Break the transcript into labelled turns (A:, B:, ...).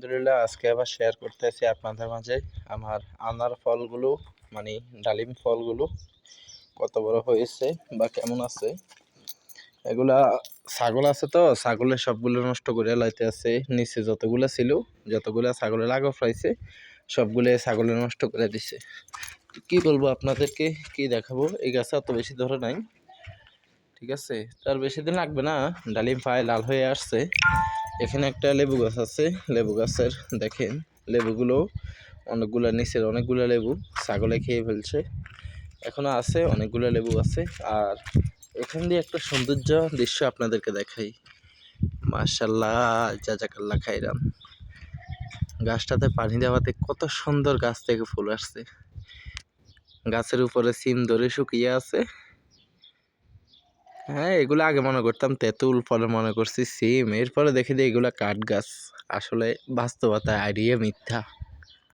A: আলহামদুলিল্লাহ, আজকে আবার শেয়ার করতেছি আপনাদের মাঝে আমার আনার ফলগুলো, মানে ডালিম ফলগুলো কত বড় হয়েছে বা কেমন আছে। এগুলা ছাগল আছে তো, ছাগলের সবগুলো নষ্ট করে লাইতে আছে। নিচে যতগুলা ছাগলের আগফ রয়েছে সবগুলো ছাগলে নষ্ট করে দিছে। কি বলবো আপনাদেরকে, কি দেখাবো। এই গাছে অত বেশি ধরে নাই, ঠিক আছে। তার বেশি দিন লাগবে না, ডালিম পায়ে লাল হয়ে আসছে। এখানে একটা লেবু গাছ আছে, লেবু গাছের দেখেন লেবুগুলো অনেকগুলো, নিচের অনেকগুলো লেবু ছাগলে খেয়ে ফেলছে। এখনো আছে, অনেকগুলো লেবু আছে। আর এখান দিয়ে একটা সৌন্দর্য দৃশ্য আপনাদেরকে দেখাই। মাশাআল্লাহ, জাজাকাল্লাহ খাইরাম। গাছটাতে পানি দেওয়াতে কত সুন্দর গাছ থেকে ফুল আসছে। গাছের উপরে সিম ধরে শুকিয়ে আছে। হ্যাঁ, এগুলো আগে মনে করতাম তেঁতুল, পরে মনে করছি সিম, এরপরে দেখি যে এগুলা কাঠ গাছ। আসলে বাস্তবতা আইডিয়া মিথ্যা।